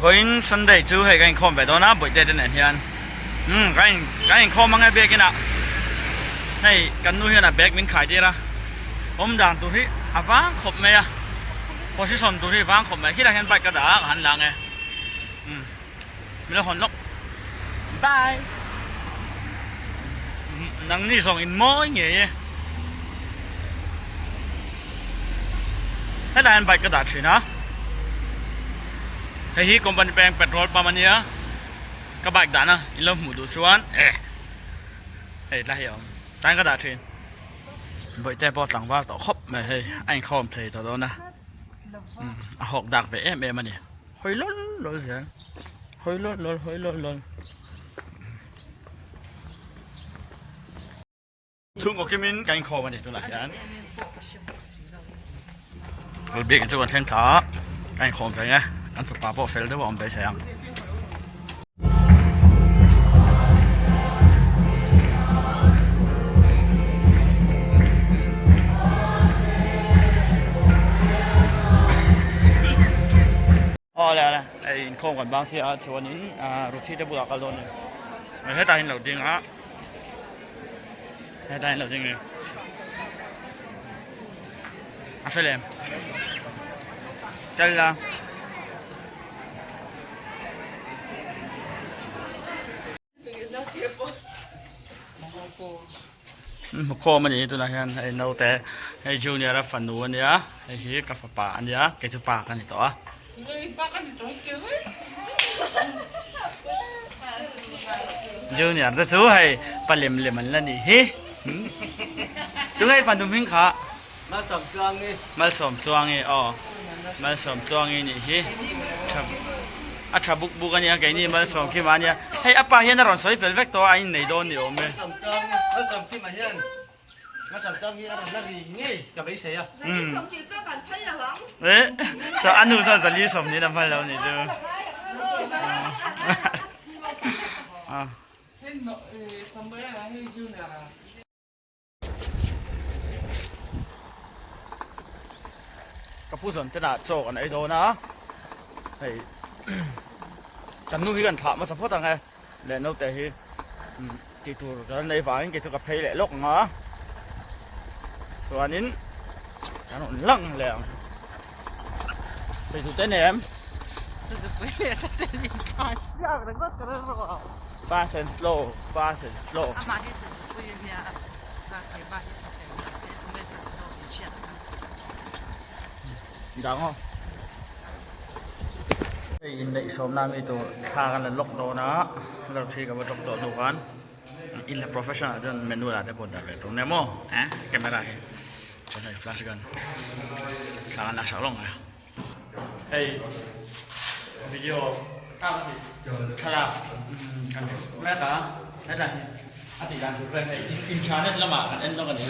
Going Sunday chú hay cái không phải đó na buổi tết này hiền cái không mang cái bag kia nè này cái nuôi hiền là bag mình khai đi ra hôm đàn tụi hi vang khop mày à position tụi hi vang khop mày khi là hiền bike cái đó hành lang nghe mình là hòn lốc bye nắng đi xong in mỗi ngày thế là hiền bike cái đó chuyện á hi company bank petrol pamania các bạn đã na ilom mu du chuan la hiểu tan cái đã chuyện vậyแต่พอสั่งว่าต่อครบไม่ให้ไอ้ข้อมเทต่อแล้วนะหอกดักไปมันนี่หอยล้นล้นเสียงหอยล้นล้นหอยล้นล้นทุ่งก็คิมินกันข้อมันนี่ตัวไหนยันเราเบียกันจนเส้นขากันข้อมไปไงอันสุดปาพอเฟลได้ว่าอมไปใช่ยังแล้วไอ้โค้งก่อนบางที่ชวนนี้รถที่จะบุกกันล้นเลยไม่ให้ตายเห็นเราจริงให้ตายเห็นเราจริงเลยเฟลมเจลละโค้งมันอย่างนี้ตัวนั้นไอ้เราแต่ไอ้จูเนียร์ฟันนูอันเนี้ยไอ้ที่กาแฟป่าอันเนี้ยเกจุป่ากันนี่ต่อJunior, chú hay phải liềm mình lên đi hi. Chú hay phải đúng hình khá. Mal sầm chuang đi. Mal sầm chuang đi, mal sầm chuang đi hi. Chập buk anh cái này mal sầm khi mà nha. Hey, apa hiện là soi fel vector anh này đón nhiều me. Mal sầm khi mà hiện. Mal sầm chuang hiện là gì nghe? Cả mấy xe à? Ê, sao anh nuôi sao lý sầm như làm phải lâu này chứ? Cái phụ sản thế nào cho cái này đâu na? Thì cái nuôi cái thảm mà sắp hết rồi nghe. Để nó để thì chỉ tụ cái này phải cái chỗ cái phay lại lốc mà. Số anh nín cái nó lăng lẹng. Xây tụ tên này em. Fast and slow, fast and slow. Đáng không? In đây xóm nam ấy tụ xa gần là lốc đó nó,เราที่กับว่าตกตัวดูกัน in the professional จนเมนูอะไรได้ผลได้เลยตรงนี้มั้งแกไม่ได้จนให้ flash กันxa gần là sáu lồng này. Hey, video thật là cần mẹ cả thế là anh chỉ làm chụp lên này internet là mà anh trong cái này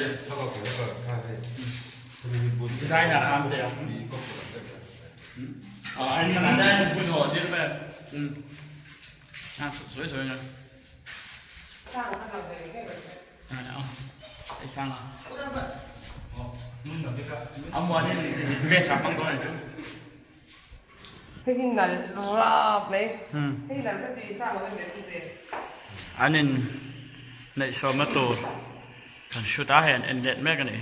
design là làm thế anh sẽ làm đây buồn hồ chứ vậy sủi rồi nè anh sang ông mua đi về sáng băng đó này chứ hình này rạp đấy hình này cái gì sao mà em biết gì anh nên này so với tôi cần shoot á hẹn anh nhận mấy cái này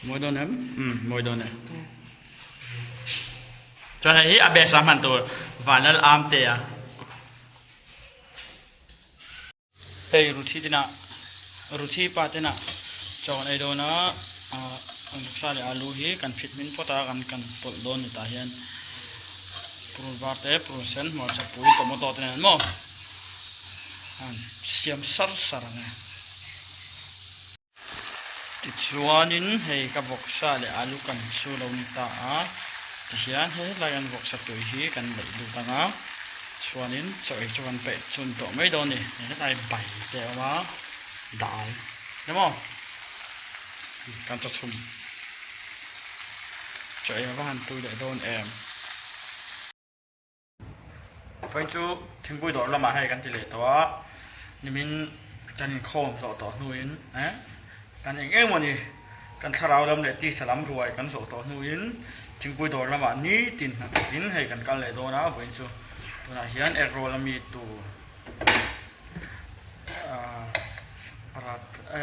mỗi đôi ném mỗi đôi này cho nên ý abs làm hẳn tôi và nó am tè đây ruthi pa thế nào cho này đâu nó ang sali alu hi kan fit min pota kan pol don ni ta hian prun varte prosen mo cha pui tomato ten mo an siam sar sar nga ti chuanin hei ka bok sali alu kan su lo ni ta a ti hian he layan bok sa tu hi kan lei du ta nga chuanin choi chuan pe chun to mai don ni he tai bai te wa dal nemo kan cho chum cho em có hành tôi để đôn em phải chú thằng bùi đó là mà hayกันchỉ để đó nhưng mình chân khom rõ tỏ nuôi á cái này nghe mà gì กันถ้าเราเริ่มเลยที่สลัมรวยกันโสตอนูอินจึงปุยโดนละมานี้ตินตินให้กันกันเลยโดนะบุญชูตัวนั้นเฮียนเอกโรลมีตัวอะไร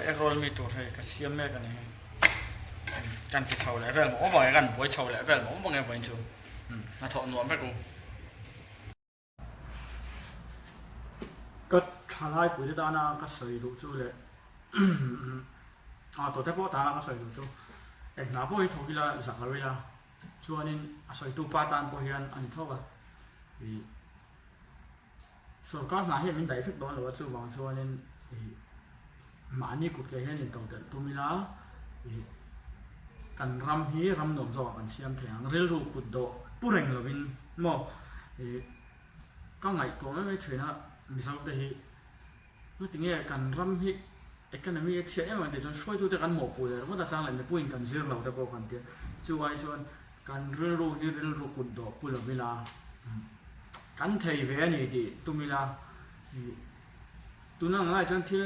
เอกโรลมีตัวให้กันเสียมแม่กันนี่กันที่เช่าเลยเรื่องผมบอกกันบุยเช่าเลยเรื่องผมบอกไงบุญชูน่าถอนนวมไปกูก็ชาไล่ปุยที่ด้านนั้นก็ใส่ดูชูเลยตัวเทปตาก็ใส่ดูชูเอกหน้าพวกที่ถูกละสักละเวลาชวนนี้ใส่ตัวปาตันพวกเฮียนอันเท่ากันส่วนก็หน้าเห็นมันได้ฟิกโดนหรือว่าชูบางชวนนี้มานี่กุดแก่เฮียนตรงแต่ตัวมีละกันรำฮีรำหนุ่มจอกันเสียมแข็งเรียลรูกุดโดผู้เร่งเราเป็นหม้อก็ไงตัวไม่ช่วยนะมิสักแต่ฮีนั่นถึงเนี่ยกันรำฮีไอ้กันนั้นมีเชี่ยมันเดี๋ยวจะช่วยตัวเด็กกันหมกปูเลยว่าแต่จังเลยไม่พูดกันเสียเราแต่พอกันเดียวช่วยชวนกันเรียลรูกุดโดผู้เราเวลากันเทยเวียนี่ดีตัวเวลาตัวนั่งอะไรจนที่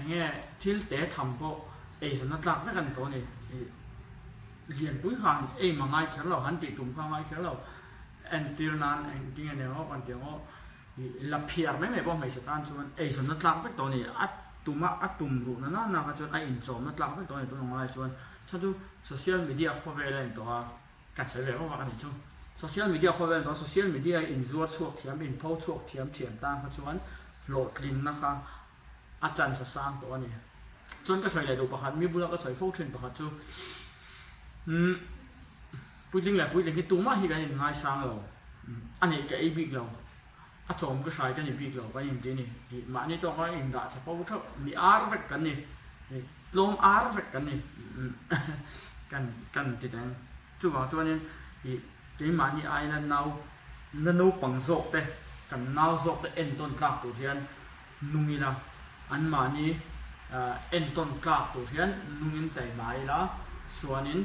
เงี้ยที่เตะทำพวกส่วนนักลักไม่กันตัวนี่เรียนปุ้ยหันมาง่ายแค่เราหันติดตุ่มข้างง่ายแค่เราตีนานจริงๆเนี่ยว่ากันเดียวว่าลับเพียร์ไม่บอกไม่สตาร์ชวนส่วนนักลักไม่ตัวนี่อัดตุ่มรูนั่นน่ะก็ชวนอินโซมนักลักไม่ตัวนี่ตัวน้องอะไรชวนถ้าดูโซเชียลมีเดียข้อเวลาตัวกัดเสียเวลาว่ากันนี่ช่วงโซเชียลมีเดียข้อเวลาตัวโซเชียลมีเดียอินซัวช่วงเทียมอินโพสช่วงเทียมต่างเขาชวนโหลดลิงนะคะอาจารย์จะสร้างตัวนี้จนก็ใส่เลยดูประคันมีบุญก็ใส่โฟล์เทรนประคันจูพูดจริงแหละพูดจริงที่ตัวมาที่กันยังง่ายสร้างเราอันนี้ก็ไอ้บิ๊กเราอาจอมก็ใช้กันไอ้บิ๊กเราก็อย่างที่นี่มานี่ตัวก็อินดาเฉพาะว่าถ้ามีอาร์เฟกกันนี่ลมอาร์เฟกกันนี่กันติดแต่จู่ว่าจู่นี้ที่มานี่ไอ้นั่นเอาปังโซกเต้กันนาวโซกเต้ต้นกลับตัวเทียนนุ่มีนะอันมานี่ต้นกลับตัวเทียนนุ่มินแต่ไม้ละส่วนนี้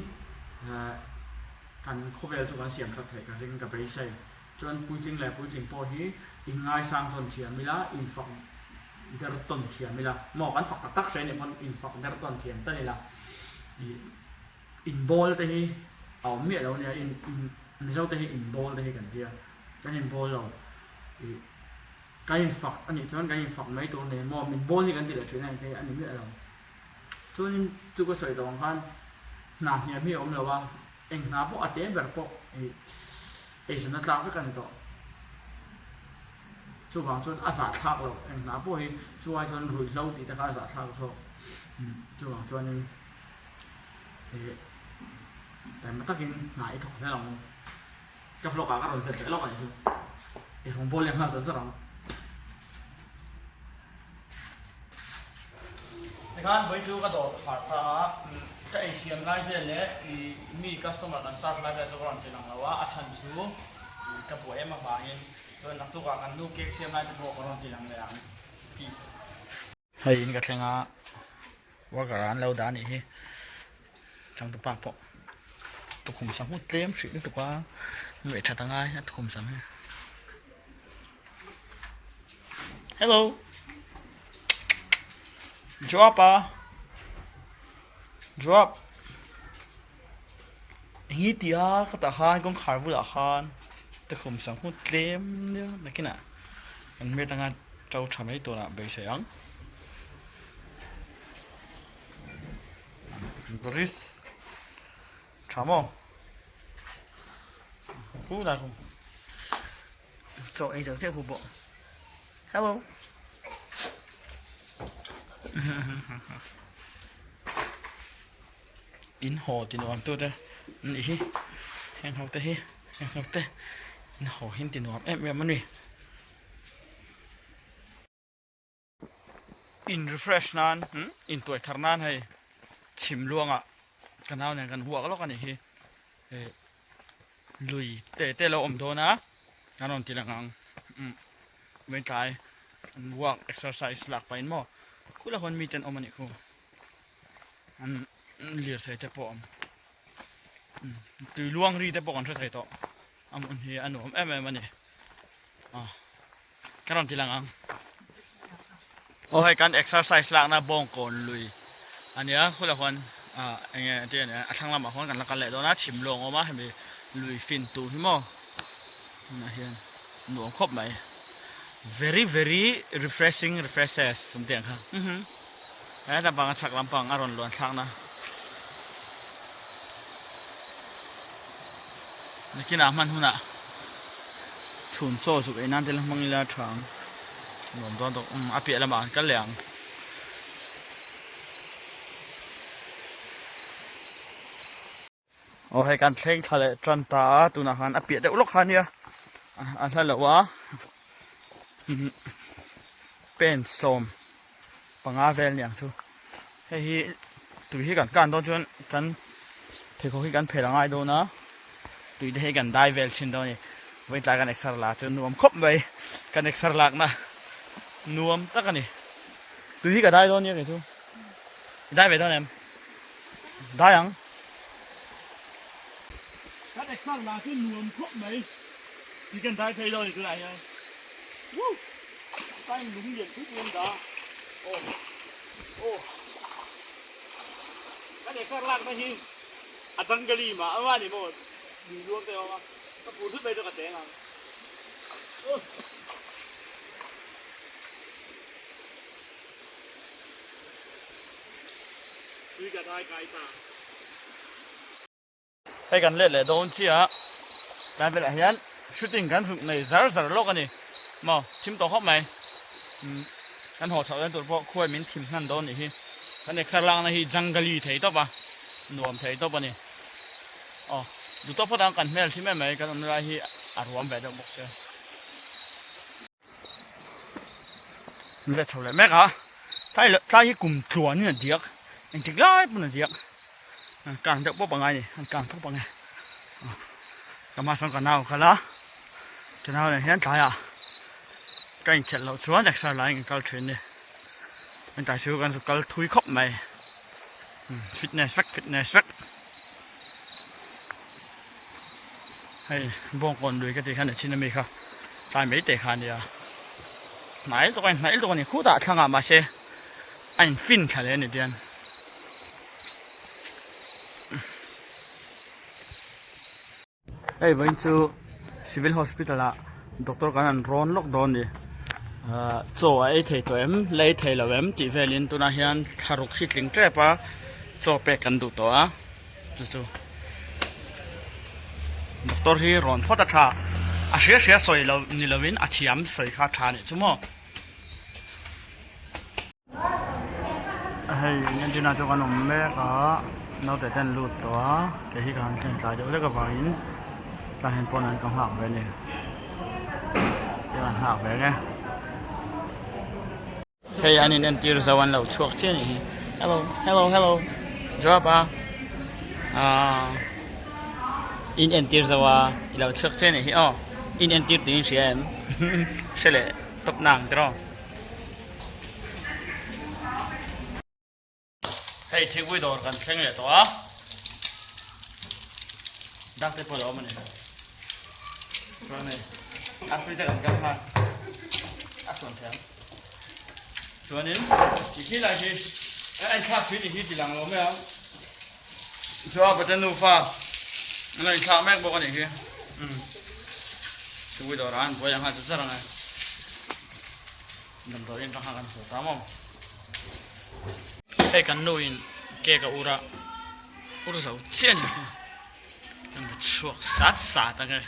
กันข้อเวลจุกันเสียงสักเท่ากันซึ่งกับไปใช้จนพูดจริงแหละพูดจริงพอที่ง่ายสร้างต้นเทียนไม่ละอินฝักเดรต้นเทียนไม่ละหมอกันฝักตักใช้เนี่ยมันอินฝักเดรต้นเทียนตั้งนี่ละอินบอลแต่ที่เอาเมียเราเนี่ยไม่ใช่แต่ที่อินบอลแต่ที่กันเดียวแต่อินบอลเราการฝักอันนี้ชวนการฝักไม่ตัวเนี่ยมอมันบอลที่กันติดเลยถึงไหนแค่อันนี้ไม่เราชวนจุกก็สวยตรงกันหนาเนี่ยพี่อมเราว่าหนาพวกอัดเดแบบพวกส่วนนั้นเราไม่กันต่อช่วงชวนอาสาทักเราหนาพวกช่วยชวนรุ่ยเราติดแต่อาสาทักเขาช่วงชวนนึงแต่มันต้องกินหนาอีกของเสียหลังกับโลกาก็เราเสร็จแล้วกันอยู่ของบอลยังห้ามจะสร้างในการไปจูกระโดดขาตาก็เสียงไล่เพื่อนเนี่ยมีคัสตอมกันสักไล่เพื่อนจะกรอนที่หลังเราว่าอาชันชูกับผัวมาฟังเองส่วนนักตุกกันดูเก๊กเสียงไล่จะบอกกรอนที่หลังเลยอ่ะพีซเฮ้ยนี่ก็แค่งาว่ากร้านเราด้านนี้จังตุกปากพอตุกขุมสังหุเตรียมสิ่งตุกว่าไม่ชัดตั้งไงนะตุกขุมสัง Hello drop drop ini dia kata han kong karbu lah han terkum sang hu claim dia nak kena kan me tengah trâu chăm ấy tôi là bị sẹo Doris chăm không cú là không chỗ ấy giống chiếc hộp bộ hello in hồ tiền hoàng tôi đây ý hàng học tê in hồ in tiền hoàng em ăn đi in refresh nan in tuổi thar nan hay chìm luông à cái nào này gần huộc lắm cái này lùi tê lâu ẩm thôi na cái nào chỉ là ngang bên trái huộc exercise lạc phải mò cú là con mi tên ôm anh cô anh liệt thấy thế bỏ từ luông đi thế bỏ còn thấy to anh thì anh ôm em anh này cái nào chỉ là ngang hayการ exercise หลังนะบงก่อนลุยอันนี้คือละคน anh nghe chuyện này thằng làm mà hoanกันละกันแหละตอนนั้นถิ่มลงออกมาให้ไปลุยฟินตูที่มั้งนะเฮียหนุ่มครบไหม very very refreshes สมเด็จครับแล้วแต่บางชักลำปังอารมณ์ล้วนชักนะนี่กินอามันหุ่นอ่ะชุนโซ่สุกไอ้นั่นเดี๋ยวมังละทางหนุ่มตอนตกอาเปียละมากันเหลียงโอ้ให้การเช็งทะเลจันตาตุนอาหารอาเปียเด็กลูกค้าเนี่ยอันนั้นแหละวะเป็นส้มปังอาเวลอย่างสู้ให้ตุยที่กันตอนจนกันเทคโคที่กันเพลงง่ายดูนะตุยที่กันได้เวลชินตอนนี้ไว้ใจกันเอกสารหลักจนนวมครบไปกันเอกสารหลักนะนวมตั้งกันนี่ตุยที่กันได้ตอนนี้ไงสู้ได้ไปตอนไหนได้ยังกันเอกสารหลักที่นวมครบไปที่กันได้เพลงเลยคืออะไรวู้ตั้งหลุมเหยียบทุกวงดาโอ้กันเอกสารหลักนะฮิอาจารย์กะลีมาเอาว่านี่หมดมีรวมเดียวมาก็พูดทุกไปตัวกระเจงอ่ะดูกันได้ไกลตาให้กันเล่นเลยโดนเชี่ยการเป็นอะไรยันชุดติ้งกันสุดในซาร์โลกกันนี่มาทีมต่อเข้าไหมกันหัวเสาเล่นตัวพวกคุยมิ้นทีมนั่นโดนนี่ที่กันเอกสารหลักนะที่จังกะลีเทยตัวปะนวมเทยตัวปะนี่อ๋อดูตัวพอดังกันแม่ที่แม่ไหมกันอะไรที่อารมณ์แบบเดิมบอกเชียวนี่แหละเท่าไรแม่กะถ้าที่กลุ่มถั่วเนี่ยเดียกจริงๆแล้วปุ่นเดียกการเด็กพวกปังไงนี่การพวกปังไงก็มาสังกันเอากันละจะเอาเนี่ยเห็นใจอ่ะการแข่งเราชวนเด็กสาวไล่กันการเทรนเนี่ยมันแต่ชื่อกันสุดการทุยครบไหมฟิตเนสแฟกให้บ้องคนด้วยก็ตีขันเด็กชินมีค่ะตายไม่เตะขันเดียวไหนตัวนี้คู่ตาช่างอ่ะมาเช่อันฟินทะเลนี่เดียนวันที่ civil hospital ละด็อกเตอร์กันร้อนล็อกดาวน์ดิโจ้ไอ้เทตัวเลยเทแล้วที่เวลินตัวนั้นเห็นทารุกชิดลิงเจ็บปะโจ้เปกันดูตัวจู่ด็อกเตอร์ที่ร้อนพอตะชาเสียสวยเรานี่เราวินเทียมสวยขาชาเนี่ยชั่วโมงงั้นจีน่าจะกันแม่ก็เราแต่เต้นรูดตัวแกที่การเส้นสายเดี๋ยวเรียกว่าหินการเห็นปนนั้นก็หักไปเนี่ยเดี๋ยวหักไปไงเฮ้ยอันนี้นั่นที่เราวันเราชวกเช่นนี้ hello drop in and tears awa ilaw chok chen hi in and tears din siam sele top nang tro hey thik wi dor kan theng le to dak te po lo mane tro ne apri te kan ha ason them chuanin ki khi lai hi ai thak thui ni hi tilang lo me jo ba ten nu fa này thả mẹ bố con này kia, chú bây giờ ăn bố yang hai chú rất là ngay, nằm đó yên trong hàng ăn sữa tám không, cái cắn nuôi cái ura sầu chiên, đang bị chuột sát tăng cái,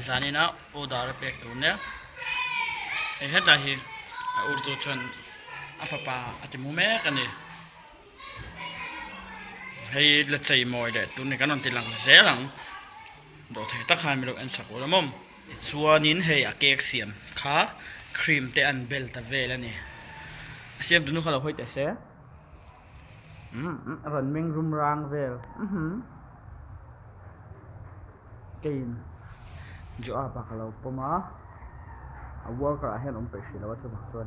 giờ này nó order bẹt tủ nhé, cái hết là gì, urdu chuẩn, apa ati mumé cái này. Hay là chạy mồi để tụi này cái non tiền lằng dễ lằng đồ thể tắc hai mươi độ ăn sặc lắm không xua nín hay cake xiêm khá cream te ăn bel ta về là nè xiêm tụi nó khá là hơi tệ xé vẫn mình rum rang về kênh chỗ apa kalau pema worker ahead ông phải xí là what the fuck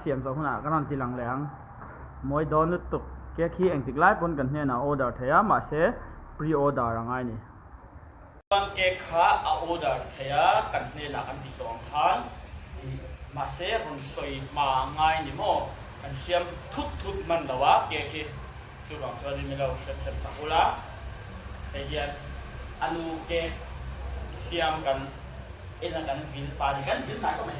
xiêm cho hôm nào cái non tiền lằng lẹng mỗi đón nước tục cái khi anh thích lại bốn cần là order thế mà sẽ pre-order rằng ai nè con cái khá order thế cần là cần thích tòng khán mà sẽ còn soi mà ngay nè mò กันเสียมทุบมันแต่ว่าเกคิชุดของชวนนี้เราเช็ดสักุระไอ้เหี้ยอนุเกเสียมกันเอ็นกันวินปาดิกันวินไหนก็ไม่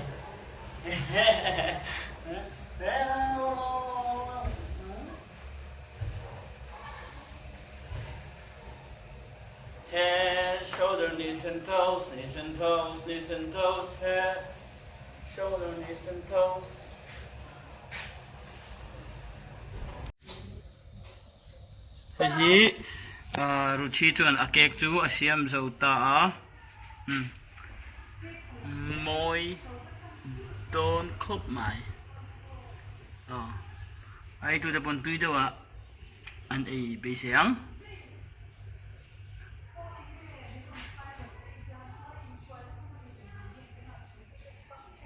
Head, shoulder, knees and toes, knees and toes, knees and toes, head, shoulder, knees and toes. Hi, ruchi chuan a cake chu a siam zo ta a. Moi don khop mai. Ai tu ta pon tui đâu ạ? Anh ấy bị sáng.